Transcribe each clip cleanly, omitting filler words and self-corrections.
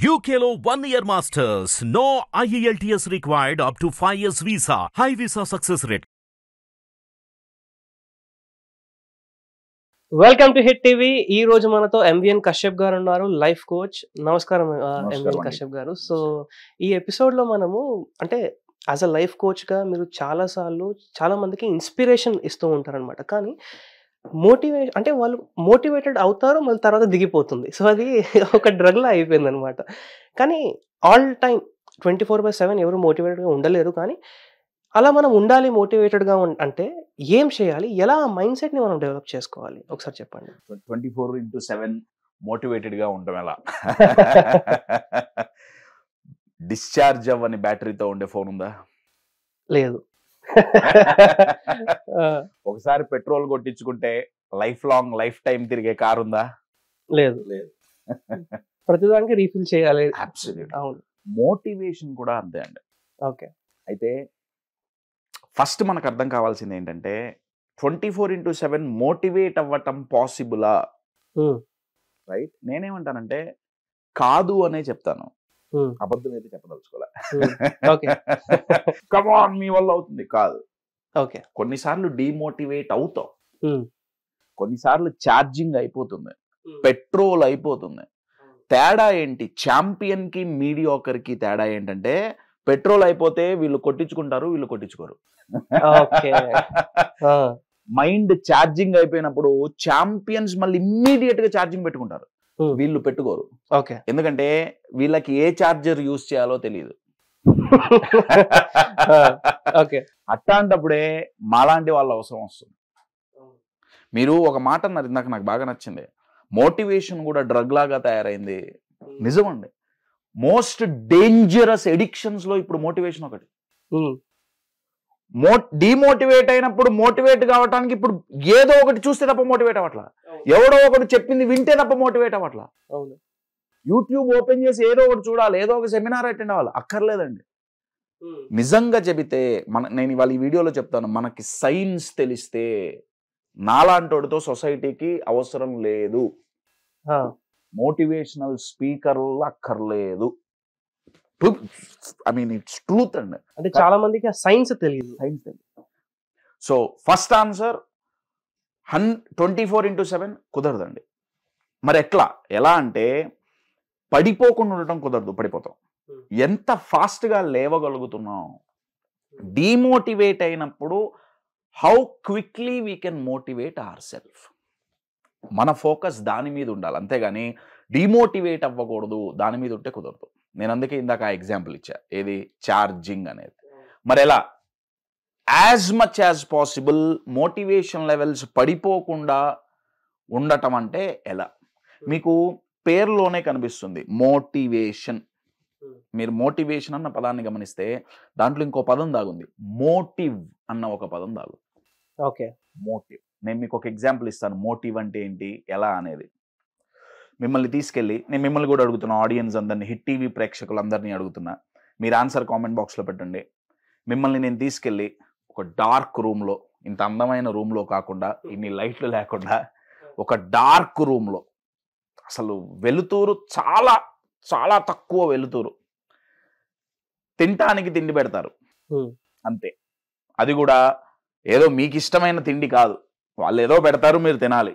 UKLO 1 year masters. No IELTS required up to 5 years visa. High visa success rate. Welcome to hit TV. ఈ రోజు మనతో MVN Kashyap గారు ఉన్నారు, life coach. నమస్కారం MVN అండి. కశ్యప్ గారు. సో ఈ ఎపిసోడ్ లో మనము అంటే యాజ్ అ లైఫ్ కోచ్ గా మీరు చాలా మందికి ఇన్స్పిరేషన్ ఇస్తూ ఉంటారనమాట. కానీ అంటే వాళ్ళు మోటివేటెడ్ అవుతారు, మళ్ళీ తర్వాత దిగిపోతుంది. సో అది ఒక డ్రగ్ లా అయిపోయింది అనమాట. కానీ ఆల్ టైమ్ 24/7 ఎవరు మోటివేటెడ్ గా ఉండలేరు. కానీ అలా మనం ఉండాలి మోటివేటెడ్గా అంటే ఏం చేయాలి, ఎలా ఆ మైండ్ సెట్ని మనం డెవలప్ చేసుకోవాలి, ఒకసారి చెప్పండి. 24/7 మోటివేటెడ్ గా ఉండడం ఎలా? డిశ్చార్జ్ అవ్వని బ్యాటరీతో ఉండే ఫోన్ ఉందా? లేదు. ఒకసారి పెట్రోల్ కొట్టించుకుంటే లైఫ్ టైం తిరిగే కార్ ఉందా? లేదు. ప్రతిదానికి రీఫిల్ చేయాలి. అబ్సల్యూట్. అవును. మోటివేషన్ కూడా అంతే అండి. ఓకే. అయితే ఫస్ట్ మనకు అర్థం కావాల్సింది ఏంటంటే 24/7 మోటివేట్ అవ్వటం పాసిబులా? రైట్. నేనేమంటానంటే కాదు అనే చెప్తాను, అబద్ధం అయితే చెప్పదలుచుకోలే. కమాన్ మీ వల్ల అవుతుంది కాదు. ఓకే. కొన్నిసార్లు డిమోటివేట్ అవుతాం, కొన్నిసార్లు ఛార్జింగ్ అయిపోతుంది, పెట్రోల్ అయిపోతుంది. తేడా ఏంటి? ఛాంపియన్ కి మీడియాకర్ కి తేడా ఏంటంటే పెట్రోల్ అయిపోతే వీళ్ళు కొట్టించుకుంటారు, వీళ్ళు కొట్టించుకోరు. మైండ్ ఛార్జింగ్ అయిపోయినప్పుడు ఛాంపియన్స్ మళ్ళీ ఇమ్మీడియట్ గా ఛార్జింగ్ పెట్టుకుంటారు, వీళ్ళు పెట్టుకోరు. ఓకే. ఎందుకంటే వీళ్ళకి ఏ ఛార్జర్ యూజ్ చేయాలో తెలియదు. అట్లాంటప్పుడే మాలాంటి వాళ్ళ అవసరం వస్తుంది. మీరు ఒక మాట అన్నారు ఇందాక, నాకు బాగా నచ్చింది. మోటివేషన్ కూడా డ్రగ్ లాగా తయారైంది. నిజమండి. మోస్ట్ డేంజరస్ ఎడిక్షన్స్ లో ఇప్పుడు మోటివేషన్ ఒకటి. డిమోటివేట్ అయినప్పుడు మోటివేట్ కావటానికి ఇప్పుడు ఏదో ఒకటి చూస్తే తప్ప మోటివేట్ అవ్వట్లా, ఎవడో ఒకటి చెప్పింది వింటే తప్ప మోటివేట్ అవ్వట్లా. యూట్యూబ్ ఓపెన్ చేసి ఏదో ఒకటి చూడాలి, ఏదో ఒక సెమినార్ అటెండ్ అవ్వాలి. అక్కర్లేదండి. నిజంగా చెబితే నేను ఇవాళ ఈ వీడియోలో చెప్తాను, మనకి సైన్స్ తెలిస్తే నాలాంటోడితో సొసైటీకి అవసరం లేదు. మోటివేషనల్ స్పీకర్లు అక్కర్లేదు. ఐ మీన్ ఇట్స్ ట్రూత్ అండి. అంటే చాలా మందికి ఆ సైన్స్ తెలియదు. సో ఫస్ట్ ఆన్సర్ 24/7 కుదరదండి. మరి ఎలా అంటే పడిపోకుండా ఉండటం కుదరదు, పడిపోతాం. ఎంత ఫాస్ట్ గా లేవగలుగుతున్నాం? డిమోటివేట్ అయినప్పుడు how quickly we can motivate our self. మన ఫోకస్ దాని మీద ఉండాలి, అంతేగాని డిమోటివేట్ అవ్వకూడదు. దాని మీద ఉంటే కుదరదు. నేను అందుకే ఇందాక ఆ ఎగ్జాంపుల్ ఇచ్చా, ఏది ఛార్జింగ్ అనేది. మరి ఎలా? As much as possible motivation levels పడిపోకుండా ఉండటం అంటే ఎలా? మీకు పేరులోనే కనిపిస్తుంది మోటివేషన్. మీరు మోటివేషన్ అన్న పదాన్ని గమనిస్తే దాంట్లో ఇంకో పదం దాగుంది, మోటివ్ అన్న ఒక పదం దాగు. ఓకే. మోటివ్. నేను మీకు ఒక ఎగ్జాంపుల్ ఇస్తాను, మోటివ్ అంటే ఏంటి, ఎలా అనేది. మిమ్మల్ని తీసుకెళ్ళి, నేను మిమ్మల్ని కూడా అడుగుతున్నా, ఆడియన్స్ అందరినీ, హిట్ టీవీ ప్రేక్షకులందరినీ అడుగుతున్నా, మీరు ఆన్సర్ కామెంట్ బాక్స్లో పెట్టండి. మిమ్మల్ని నేను తీసుకెళ్ళి ఒక డార్క్ రూమ్లో, ఇంత అందమైన రూమ్లో కాకుండా, ఇన్ని లైట్లు లేకుండా, ఒక డార్క్ రూమ్లో, అసలు వెలుతురు చాలా చాలా తక్కువ వెలుతురు, తినటానికి తిండి పెడతారు అంతే. అది కూడా ఏదో మీకు ఇష్టమైన తిండి కాదు, వాళ్ళు ఏదో పెడతారు, మీరు తినాలి.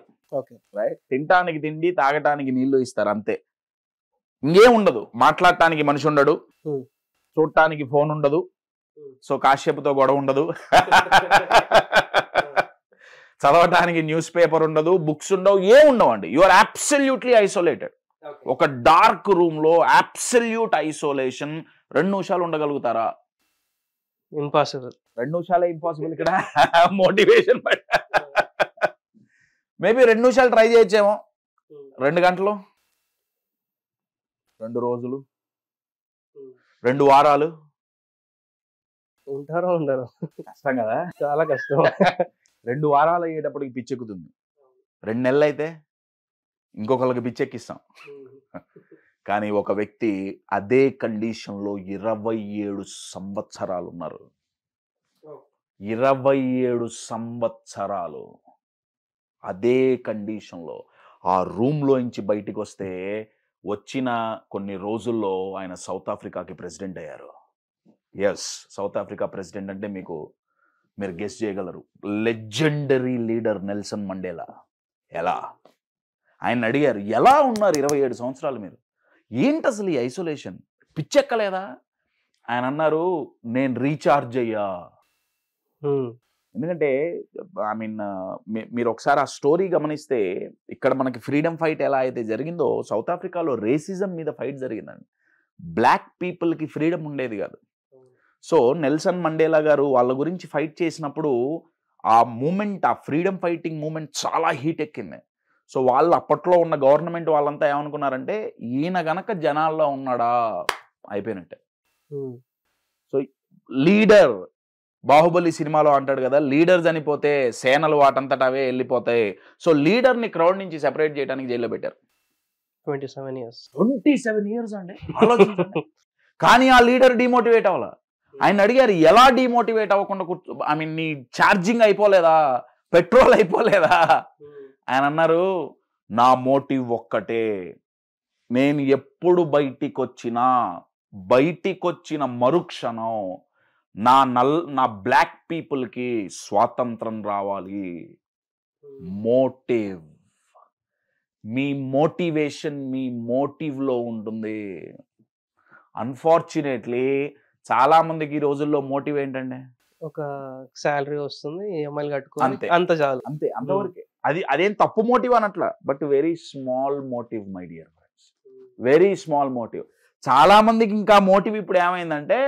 రైట్. తినటానికి తిండి, తాగటానికి నీళ్లు ఇస్తారు అంతే. ఇంకేం ఉండదు. మాట్లాడటానికి మనిషి ఉండడు, చూడటానికి ఫోన్ ఉండదు, సో కాశ్యప్తో గొడవ ఉండదు, చదవటానికి న్యూస్ పేపర్ ఉండదు, బుక్స్ ఉండవు, ఏం ఉండవండి. You are absolutely isolated. ఒక డార్క్ రూమ్ లో అబ్సల్యూట్ ఐసోలేషన్. 2 నిమిషాలు ఉండగలుగుతారా? ఇంపాసిబుల్. 2 నిమిషాలే ఇంపాసిబుల్ ఇక్కడ. మోటివేషన్ మేబీ 2 నిమిషాలు ట్రై చేయొచ్చేమో, 2 గంటలు, 2 రోజులు, 2 వారాలు ఉంటారో ఉండరు. కష్టం కదా, చాలా కష్టం. 2 వారాలు అయ్యేటప్పటికి పిచ్చెక్కుతుంది. 2 నెలలు అయితే ఇంకొకరికి పిచ్చెక్కిస్తాం. కానీ ఒక వ్యక్తి అదే కండిషన్లో 27 సంవత్సరాలు ఉన్నారు. 27 సంవత్సరాలు అదే కండిషన్లో ఆ రూమ్లో నుంచి బయటికి వస్తే వచ్చిన కొన్ని రోజుల్లో ఆయన సౌత్ ఆఫ్రికాకి ప్రెసిడెంట్ అయ్యారు. ఎస్, సౌత్ ఆఫ్రికా ప్రెసిడెంట్ అంటే మీరు గెస్ చేయగలరు. Legendary leader Nelson Mandela. ఎలా? ఆయన అడిగారు, ఎలా ఉన్నారు 27 సంవత్సరాలు మీరు, ఏంటి అసలు ఈ ఐసోలేషన్, పిచ్చెక్కలేదా? ఆయన అన్నారు, నేను రీఛార్జ్ అయ్యా. ఎందుకంటే ఐ మీన్ మీరు ఒకసారి ఆ స్టోరీ గమనిస్తే, ఇక్కడ మనకి ఫ్రీడమ్ ఫైట్ ఎలా అయితే జరిగిందో, సౌత్ ఆఫ్రికాలో రేసిజం మీద ఫైట్ జరిగిందండి. బ్లాక్ పీపుల్కి ఫ్రీడమ్ ఉండేది కాదు. సో నెల్సన్ మండేలా గారు వాళ్ళ గురించి ఫైట్ చేసినప్పుడు ఆ మూమెంట్, ఆ ఫ్రీడమ్ ఫైటింగ్ మూమెంట్ చాలా హీట్ ఎక్కింది. సో వాళ్ళు అప్పట్లో ఉన్న గవర్నమెంట్ వాళ్ళంతా ఏమనుకున్నారంటే, ఈయన గనక జనాల్లో ఉన్నాడా అయిపోయినట్టే. సో లీడర్, బాహుబలి సినిమాలో అంటాడు కదా, లీడర్ చనిపోతే సేనలు వాటంతట అవే వెళ్ళిపోతాయి. సో లీడర్ని క్రౌడ్ నుంచి సెపరేట్ చేయడానికి జైల్లో పెట్టారు. 27 years అండి, ఆలోచించండి. కానీ ఆ లీడర్ డిమోటివేట్ అవ్వాల. ఆయన అడిగారు, ఎలా డిమోటివేట్ అవ్వకుండా ఐ మీన్ నీ ఛార్జింగ్ అయిపోలేదా, పెట్రోల్ అయిపోలేదా? ఆయన అన్నారు, నా మోటివ్ ఒక్కటే, నేను ఎప్పుడు బయటికి వచ్చిన మరుక్షణం నా బ్లాక్ పీపుల్కి స్వాతంత్రం రావాలి. మోటివ్, మీ మోటివేషన్ మీ మోటివ్లో ఉంటుంది. అన్ఫార్చునేట్లీ చాలా మందికి ఈ రోజుల్లో మోటివ్ ఏంటండి, ఒక సాలరీ వస్తుంది, ఈఎంఐలు కట్టుకోవాలి, అంత చాలు, అంతవరకే. అదేం తప్పు మోటివ్ అనట్లా, but very small motive my dear friends, very small motive. చాలా మందికి ఇంకా మోటివ్ ఇప్పుడు ఏమైందంటే,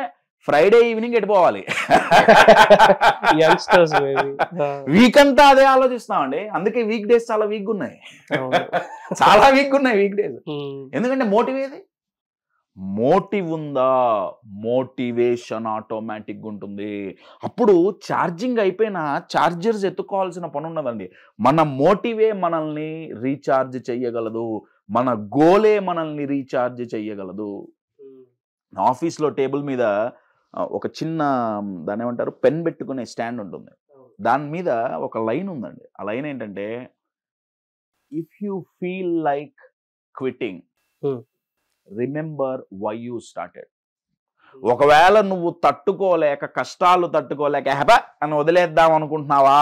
ఫ్రైడే ఈవినింగ్ ఎడిపోవాలి. వీక్ అంతా అదే ఆలోచిస్తామండి. అందుకే వీక్ డేస్ చాలా వీక్ ఉన్నాయి, చాలా వీక్ ఉన్నాయి వీక్ డేస్. ఎందుకంటే మోటివ్ ఏది, మోటివ్ ఉందా, మోటివేషన్ ఆటోమేటిక్గా ఉంటుంది. అప్పుడు ఛార్జింగ్ అయిపోయినా ఛార్జర్స్ ఎత్తుకోవాల్సిన పని ఉన్నదండి. మన మోటివే మనల్ని రీఛార్జ్ చెయ్యగలదు, మన గోలే మనల్ని రీఛార్జ్ చెయ్యగలదు. ఆఫీస్లో టేబుల్ మీద ఒక చిన్న దాని ఏమంటారు, పెన్ పెట్టుకునే స్టాండ్ ఉంటుంది. దాని మీద ఒక లైన్ ఉందండి. ఆ లైన్ ఏంటంటే, if you feel like quitting, remember why you started. ఒకవేళ నువ్వు కష్టాలు తట్టుకోలేక హెబ అని వదిలేద్దాం అనుకుంటున్నావా,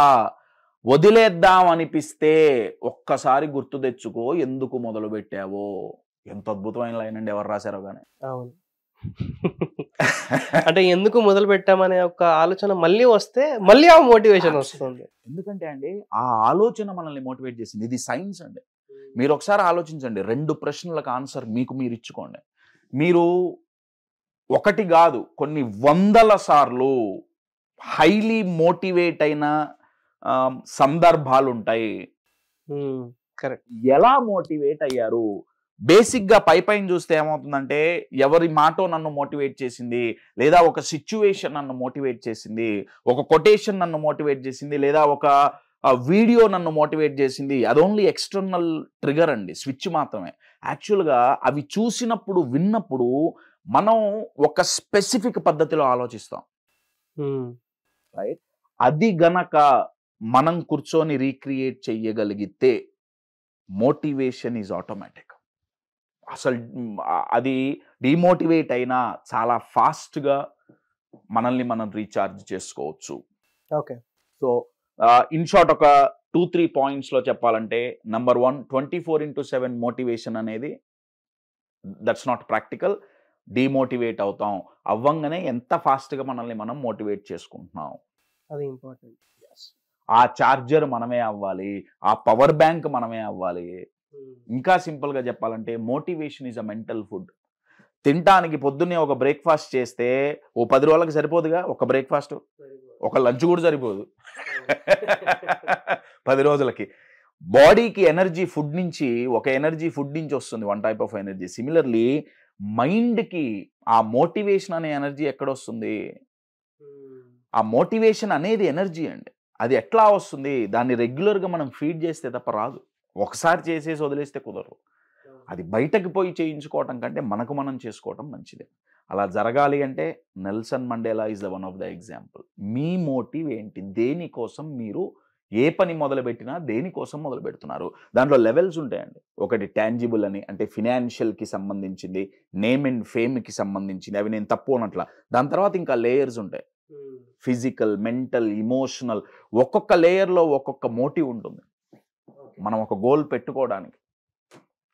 వదిలేద్దాం అనిపిస్తే ఒక్కసారి గుర్తు తెచ్చుకో ఎందుకు మొదలు పెట్టావో. ఎంత అద్భుతమైన లైన్ అండి, ఎవరు రాశారో కానీ. అవును, అంటే ఎందుకు మొదలు పెట్టామనే ఒక ఆలోచన మళ్ళీ వస్తే మళ్ళీ ఆ మోటివేషన్ వస్తుంది. ఎందుకంటే అండి, ఆ ఆలోచన మనల్ని మోటివేట్ చేసింది. ఇది సైన్స్ అండి. మీరు ఒకసారి ఆలోచించండి, 2 ప్రశ్నలకు ఆన్సర్ మీరు ఇచ్చుకోండి. మీరు ఒకటి కాదు, కొన్ని వందల సార్లు హైలీ మోటివేట్ అయిన సందర్భాలు ఉంటాయి. కరెక్ట్. ఎలా మోటివేట్ అయ్యారు? బేసిక్గా పైన చూస్తే ఏమవుతుందంటే, ఎవరి మాటో నన్ను మోటివేట్ చేసింది, లేదా ఒక సిచ్యువేషన్ నన్ను మోటివేట్ చేసింది, ఒక కొటేషన్ నన్ను మోటివేట్ చేసింది, లేదా ఒక వీడియో నన్ను మోటివేట్ చేసింది. అది ఓన్లీ ఎక్స్టర్నల్ ట్రిగర్ అండి, స్విచ్ మాత్రమే. యాక్చువల్గా అవి చూసినప్పుడు విన్నప్పుడు మనం ఒక స్పెసిఫిక్ పద్ధతిలో ఆలోచిస్తాం, రైట్? అది గనక మనం కూర్చొని రీక్రియేట్ చెయ్యగలిగితే మోటివేషన్ ఈజ్ ఆటోమేటిక్. అసలు అది డిమోటివేట్ అయినా చాలా ఫాస్ట్గా మనల్ని మనం రీఛార్జ్ చేసుకోవచ్చు. ఓకే. సో ఇన్ షార్ట్ ఒక 2-3 పాయింట్స్లో చెప్పాలంటే, నెంబర్ 1, 24/7 మోటివేషన్ అనేది దట్స్ నాట్ ప్రాక్టికల్. డిమోటివేట్ అవుతాం, అవ్వంగానే ఎంత ఫాస్ట్గా మనల్ని మనం మోటివేట్ చేసుకుంటున్నాం, అది ఇంపార్టెంట్. ఆ ఛార్జర్ మనమే అవ్వాలి, ఆ పవర్ బ్యాంక్ మనమే అవ్వాలి. ఇంకా సింపుల్గా చెప్పాలంటే, motivation is a mental food. తినటానికి పొద్దున్నే ఒక బ్రేక్ఫాస్ట్ చేస్తే ఓ 10 రోజులకు సరిపోదుగా, ఒక బ్రేక్ఫాస్ట్, ఒక లంచ్ కూడా సరిపోదు 10 రోజులకి. బాడీకి ఎనర్జీ ఫుడ్ నుంచి, ఒక ఎనర్జీ ఫుడ్ నుంచి వస్తుంది, 1 టైప్ ఆఫ్ ఎనర్జీ. సిమిలర్లీ మైండ్కి ఆ మోటివేషన్ అనే ఎనర్జీ ఎక్కడొస్తుంది? ఆ మోటివేషన్ అనేది ఎనర్జీ అండి. అది ఎట్లా వస్తుంది? దాన్ని రెగ్యులర్గా మనం ఫీడ్ చేస్తే తప్ప రాదు. ఒకసారి చేసేసి వదిలేస్తే కుదరదు. అది బయటకు పోయి చేయించుకోవటం కంటే మనకు మనం చేసుకోవటం మంచిదే. అలా జరగాలి అంటే Nelson Mandela is the one of the example. మీ మోటివ్ ఏంటి? దేనికోసం మీరు ఏ పని మొదలుపెట్టినా దేనికోసం మొదలు పెడుతున్నారు, దాంట్లో లెవెల్స్ ఉంటాయండి. ఒకటి టాంజిబుల్ అని, అంటే ఫినాన్షియల్కి సంబంధించింది, నేమ్ అండ్ ఫేమ్కి సంబంధించింది, అవి నేను తప్పు అనట్లా. దాని తర్వాత ఇంకా లేయర్స్ ఉంటాయి, ఫిజికల్, మెంటల్, ఇమోషనల్. ఒక్కొక్క లేయర్లో ఒక్కొక్క మోటివ్ ఉంటుంది మనం ఒక గోల్ పెట్టుకోవడానికి,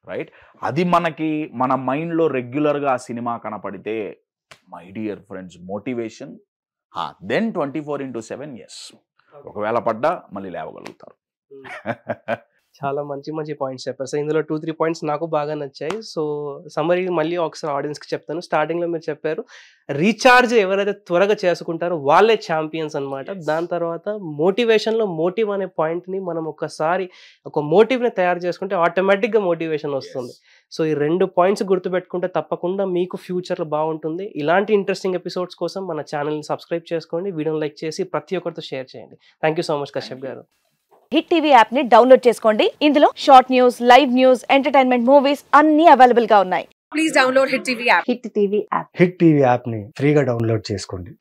రైట్? అది మనకి మన మైండ్లో రెగ్యులర్గా ఆ సినిమా కనపడితే, my dear friends, motivation then 24/7. Yes, ఒకవేళ పడ్డా మళ్ళీ లేవగలుగుతారు. చాలా మంచి మంచి పాయింట్స్ చెప్పారు. సో ఇందులో 2-3 పాయింట్స్ నాకు బాగా నచ్చాయి. సో సమ్మరీ మళ్ళీ ఒకసారి ఆడియన్స్కి చెప్తాను. స్టార్టింగ్లో మీరు చెప్పారు రీఛార్జ్ ఎవరైతే త్వరగా చేసుకుంటారో వాళ్ళే ఛాంపియన్స్ అనమాట. దాని తర్వాత మోటివేషన్లో మోటివ్ అనే పాయింట్ని మనం ఒకసారి ఒక మోటివ్ని తయారు చేసుకుంటే ఆటోమేటిక్గా మోటివేషన్ వస్తుంది. సో ఈ 2 పాయింట్స్ గుర్తుపెట్టుకుంటే తప్పకుండా మీకు ఫ్యూచర్లో బాగుంటుంది. ఇలాంటి ఇంట్రెస్టింగ్ ఎపిసోడ్స్ కోసం మన ఛానల్ని సబ్స్క్రైబ్ చేసుకోండి, వీడియోని లైక్ చేసి ప్రతి ఒక్కరితో షేర్ చేయండి. Thank you so much Kashyap గారు. హిట్ టీవీ యాప్ ని డౌన్లోడ్ చేసుకోండి. ఇందులో short news, live news, entertainment movies అన్ని అవైలబుల్ గా ఉన్నాయి. Please download Hit TV app. Hit TV app hit TV యాప్ని ఫ్రీగా డౌన్లోడ్ చేసుకోండి.